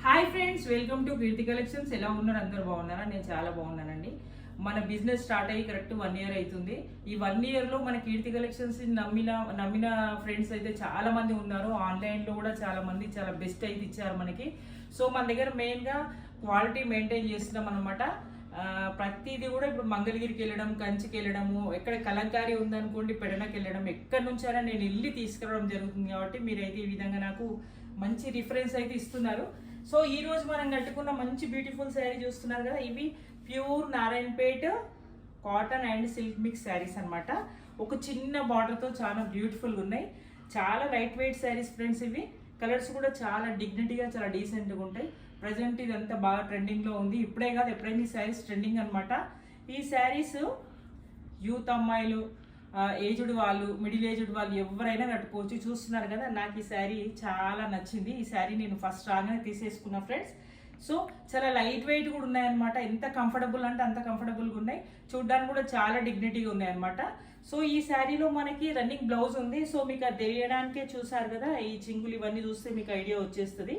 Hi friends, welcome to Keerthi collections. ఎలా ఉన్నారు? అందరు బాగున్నారా? నేను చాలా బాగున్నానండి. మన బిజినెస్ స్టార్ట్ అయ్యి కరెక్ట్ 1 ఇయర్ అవుతుంది. ఈ 1 ఇయర్లో మన కీర్తి కలెక్షన్స్ నమ్మిన ఫ్రెండ్స్ అయితే చాలా మంది ఉన్నారు. ఆన్లైన్లో కూడా చాలా మంది చాలా బెస్ట్ అయితే ఇచ్చారు మనకి. సో మన దగ్గర మెయిన్గా క్వాలిటీ మెయింటైన్ చేస్తున్నాం అనమాట. ప్రతిదీ కూడా ఇప్పుడు మంగళగిరికి వెళ్ళడం, కంచికి వెళ్ళడము, ఎక్కడ కలంకారీ ఉందనుకోండి పెడనకి వెళ్ళడం, ఎక్కడి నుంచైనా నేను వెళ్ళి తీసుకురావడం జరుగుతుంది. కాబట్టి మీరైతే ఈ విధంగా నాకు మంచి రిఫరెన్స్ అయితే ఇస్తున్నారు. సో ఈ రోజు మనం కట్టుకున్న మంచి బ్యూటిఫుల్ శారీ చూస్తున్నారు కదా, ఇవి pure Narayanpet cotton and silk mix saris అనమాట. ఒక చిన్న బార్డర్తో చాలా బ్యూటిఫుల్గా ఉన్నాయి. చాలా లైట్ వెయిట్ శారీస్ ఫ్రెండ్స్. ఇవి కలర్స్ కూడా చాలా డిగ్నిటీగా చాలా డీసెంట్గా ఉంటాయి. ప్రజెంట్ ఇదంతా బాగా ట్రెండింగ్లో ఉంది. ఇప్పుడే కాదు, ఎప్పుడైనా ఈ శారీస్ ట్రెండింగ్ అనమాట. ఈ శారీస్ యూత్ అమ్మాయిలు, ఏజ్డ్ వాళ్ళు, మిడిల్ ఏజ్డ్ వాళ్ళు ఎవరైనా కట్టుకోవచ్చు. చూస్తున్నారు కదా, నాకు ఈ శారీ చాలా నచ్చింది. ఈ శారీ నేను ఫస్ట్ రాగానే తీసేసుకున్నా ఫ్రెండ్స్. సో చాలా లైట్ వెయిట్ కూడా ఉన్నాయన్నమాట. ఎంత కంఫర్టబుల్ అంటే అంత కంఫర్టబుల్గా ఉన్నాయి. చూడడానికి కూడా చాలా డిగ్నిటీగా ఉన్నాయన్నమాట. సో ఈ శారీలో మనకి రన్నింగ్ బ్లౌజ్ ఉంది. సో మీకు అది తెలియడానికే చూసారు కదా, ఈ చింగులు ఇవన్నీ చూస్తే మీకు ఐడియా వచ్చేస్తుంది.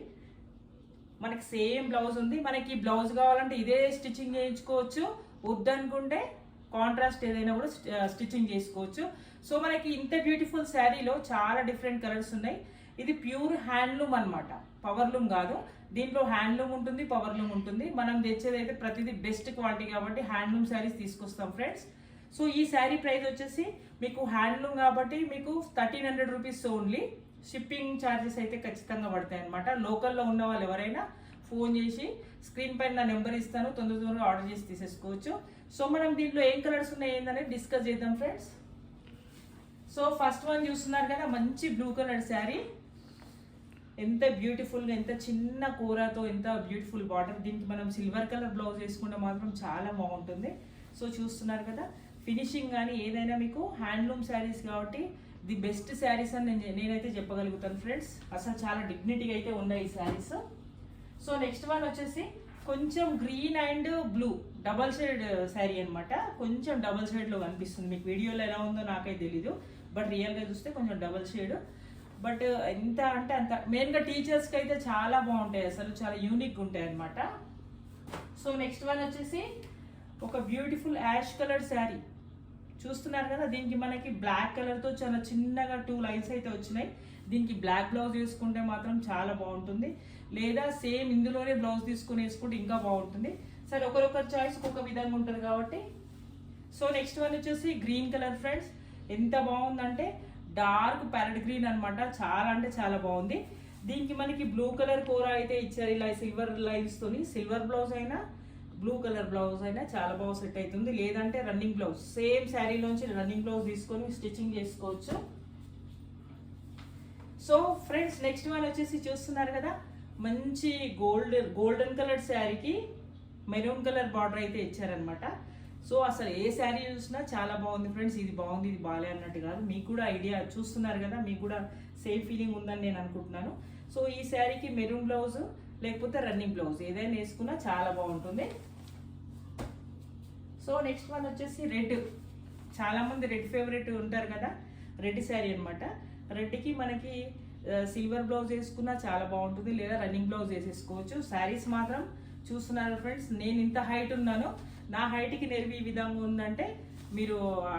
మనకి సేమ్ బ్లౌజ్ ఉంది. మనకి బ్లౌజ్ కావాలంటే ఇదే స్టిచ్చింగ్ చేయించుకోవచ్చు, వద్దనుకుంటే కాంట్రాస్ట్ ఏదైనా కూడా స్టిచ్చింగ్ చేసుకోవచ్చు. సో మనకి ఇంత బ్యూటిఫుల్ శారీలో చాలా డిఫరెంట్ కలర్స్ ఉన్నాయి. ఇది ప్యూర్ హ్యాండ్లూమ్ అనమాట, పవర్లూమ్ కాదు. దీంట్లో హ్యాండ్లూమ్ ఉంటుంది, పవర్లూమ్ ఉంటుంది. మనం తెచ్చేదైతే ప్రతిదీ బెస్ట్ క్వాలిటీ కాబట్టి హ్యాండ్లూమ్ శారీస్ తీసుకొస్తాం ఫ్రెండ్స్. సో ఈ శారీ ప్రైస్ వచ్చేసి మీకు హ్యాండ్లూమ్ కాబట్టి మీకు 1300 రూపీస్ ఓన్లీ. షిప్పింగ్ ఛార్జెస్ అయితే ఖచ్చితంగా పడతాయి అనమాట. లోకల్లో ఉన్న వాళ్ళు ఎవరైనా ఫోన్ చేసి స్క్రీన్ పైన నా నెంబర్ ఇస్తాను, తొందరగా ఆర్డర్ చేసి తీసేసుకోవచ్చు. సో మనం దీంట్లో ఏం కలర్స్ ఉన్నాయి ఏంటనేది డిస్కస్ చేద్దాం ఫ్రెండ్స్. సో ఫస్ట్ వన్ చూస్తున్నారు కదా, మంచి బ్లూ కలర్ శారీ. ఎంత బ్యూటిఫుల్గా, ఎంత చిన్న కూరతో, ఎంత బ్యూటిఫుల్ బార్డర్. దీనికి మనం సిల్వర్ కలర్ బ్లౌజ్ వేసుకుంటే మాత్రం చాలా బాగుంటుంది. సో చూస్తున్నారు కదా, ఫినిషింగ్ కానీ ఏదైనా మీకు హ్యాండ్లూమ్ శారీస్ కాబట్టి ది బెస్ట్ శారీస్ అని నేనైతే చెప్పగలుగుతాను ఫ్రెండ్స్. అసలు చాలా డిగ్నిటీగా అయితే ఉన్నాయి ఈ శారీస్. సో నెక్స్ట్ వన్ వచ్చేసి కొంచెం green and blue double shade sari అనమాట. కొంచెం డబల్ షేడ్లో కనిపిస్తుంది. మీకు వీడియోలో ఎలా ఉందో నాకైతే తెలీదు, బట్ రియల్గా చూస్తే కొంచెం డబల్ షేడ్. బట్ ఎంత అంటే అంత, మెయిన్గా టీచర్స్కి అయితే చాలా బాగుంటాయి, అసలు చాలా యూనిక్గా ఉంటాయి అనమాట. సో నెక్స్ట్ వన్ వచ్చేసి ఒక బ్యూటిఫుల్ యాష్ కలర్ శారీ చూస్తున్నారు కదా. దీనికి మనకి బ్లాక్ కలర్తో చాలా చిన్నగా 2 లైన్స్ అయితే వచ్చినాయి. దీనికి బ్లాక్ బ్లౌజ్ వేసుకుంటే మాత్రం చాలా బాగుంటుంది, లేదా సేమ్ ఇందులోనే బ్లౌజ్ తీసుకుని వేసుకుంటే ఇంకా బాగుంటుంది. సరే, ఒకరొకరి చాయిస్ ఒక విధంగా ఉంటుంది కాబట్టి. సో నెక్స్ట్ వన్ వచ్చేసి గ్రీన్ కలర్ ఫ్రెండ్స్. ఎంత బాగుందంటే డార్క్ ప్యారెట్ గ్రీన్ అనమాట. చాలా అంటే చాలా బాగుంది. దీనికి మనకి బ్లూ కలర్ కూర అయితే ఇచ్చారు, ఇలా సిల్వర్ లైన్స్ తోని. సిల్వర్ బ్లౌజ్ అయినా బ్లూ కలర్ బ్లౌజ్ అయినా చాలా బాగా సెట్ అవుతుంది. లేదంటే రన్నింగ్ బ్లౌజ్, సేమ్ శారీలోంచి రన్నింగ్ బ్లౌజ్ తీసుకొని స్టిచ్చింగ్ చేసుకోవచ్చు. సో ఫ్రెండ్స్ నెక్స్ట్ వన్ వచ్చేసి చూస్తున్నారు కదా, మంచి గోల్డెన్ కలర్ శారీకి మెరూన్ కలర్ బార్డర్ అయితే ఇచ్చారనమాట. సో అసలు ఏ శారీ చూసినా చాలా బాగుంది ఫ్రెండ్స్. ఇది బాగుంది, ఇది బాగాలే అన్నట్టు కాదు. మీకు కూడా ఐడియా చూస్తున్నారు కదా, మీకు కూడా సేమ్ ఫీలింగ్ ఉందని నేను అనుకుంటున్నాను. సో ఈ శారీకి మెరూన్ బ్లౌజ్ లేకపోతే రన్నింగ్ బ్లౌజ్ ఏదైనా వేసుకున్నా చాలా బాగుంటుంది. సో నెక్స్ట్ వన్ వచ్చేసి రెడ్. చాలామంది రెడ్ ఫేవరెట్ ఉంటారు కదా, రెడ్ శారీ అనమాట. రెడ్కి మనకి సిల్వర్ బ్లౌజ్ వేసుకున్నా చాలా బాగుంటుంది, లేదా రన్నింగ్ బ్లౌజ్ వేసేసుకోవచ్చు. శారీస్ మాత్రం చూస్తున్నారు ఫ్రెండ్స్, నేను ఇంత హైట్ ఉన్నాను, నా హైట్కి నెరవి ఈ విధంగా ఉందంటే మీరు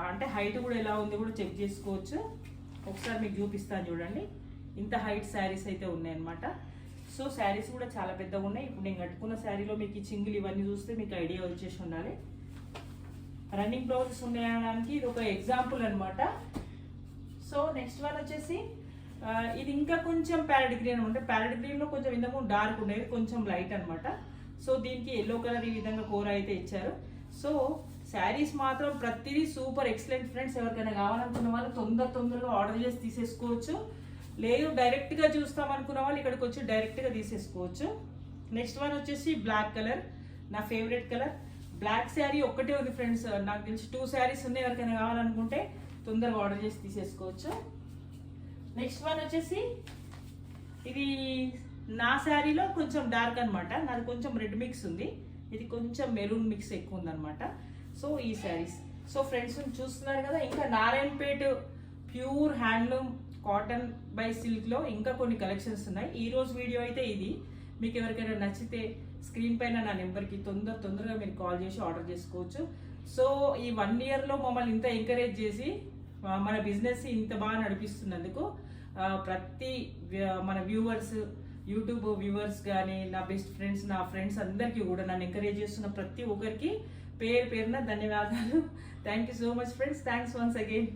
అంటే హైట్ కూడా ఎలా ఉంది కూడా చెక్ చేసుకోవచ్చు. ఒకసారి మీకు చూపిస్తాను చూడండి. ఇంత హైట్ శారీస్ అయితే ఉన్నాయన్నమాట. సో శారీస్ కూడా చాలా పెద్దగా ఉన్నాయి. ఇప్పుడు నేను కట్టుకున్న శారీలో మీకు ఈ చింగులు ఇవన్నీ చూస్తే మీకు ఐడియా వచ్చేసి ఉండాలి. రన్నింగ్ బ్లౌజెస్ ఉన్నాయడానికి ఇది ఒక ఎగ్జాంపుల్ అనమాట. సో నెక్స్ట్ వన్ వచ్చేసి ఇది ఇంకా కొంచెం ప్యారెట్ గ్రీన్ అంటే ప్యారెట్ గ్రీన్లో కొంచెం ఇంతకు డార్క్ ఉండేది, కొంచెం లైట్ అనమాట. సో దీనికి ఎల్లో కలర్ ఈ విధంగా కూర అయితే ఇచ్చారు. సో శారీస్ మాత్రం ప్రతిదీ సూపర్ ఎక్సలెంట్ ఫ్రెండ్స్. ఎవరికైనా కావాలనుకున్న వాళ్ళు తొందరగా ఆర్డర్ చేసి తీసేసుకోవచ్చు. లేదు డైరెక్ట్గా చూస్తాం అనుకున్న వాళ్ళు ఇక్కడికి వచ్చి డైరెక్ట్గా తీసేసుకోవచ్చు. నెక్స్ట్ వన్ వచ్చేసి బ్లాక్ కలర్, నా ఫేవరెట్ కలర్. బ్లాక్ శారీ ఒక్కటే ఉంది ఫ్రెండ్స్, నాకు తెలిసి 2 శారీస్ ఉన్నాయి. ఎవరికైనా కావాలనుకుంటే తొందరగా ఆర్డర్ చేసి తీసేసుకోవచ్చు. నెక్స్ట్ వన్ వచ్చేసి ఇది నా శారీలో కొంచెం డార్క్ అనమాట, నాది కొంచెం రెడ్ మిక్స్ ఉంది, ఇది కొంచెం మెరూన్ మిక్స్ ఎక్కువ ఉందన్నమాట. సో ఈ శారీస్. సో ఫ్రెండ్స్ చూస్తున్నారు కదా, ఇంకా Narayanpet pure handloom cotton by సిల్క్లో ఇంకా కొన్ని కలెక్షన్స్ ఉన్నాయి. ఈరోజు వీడియో అయితే ఇది. మీకు ఎవరికైనా నచ్చితే స్క్రీన్ పైన నా నెంబర్కి తొందరగా మీరు కాల్ చేసి ఆర్డర్ చేసుకోవచ్చు. సో ఈ 1 ఇయర్లో మమ్మల్ని ఇంత ఎంకరేజ్ చేసి మన బిజినెస్ ఇంత బాగా నడిపిస్తున్నందుకు ప్రతి మన వ్యూవర్స్, యూట్యూబ్ వ్యూవర్స్ కానీ, నా బెస్ట్ ఫ్రెండ్స్, నా ఫ్రెండ్స్ అందరికీ కూడా నన్ను ఎంకరేజ్ చేస్తున్న ప్రతి ఒక్కరికి పేరున ధన్యవాదాలు. Thank you so much friends. Thanks once again.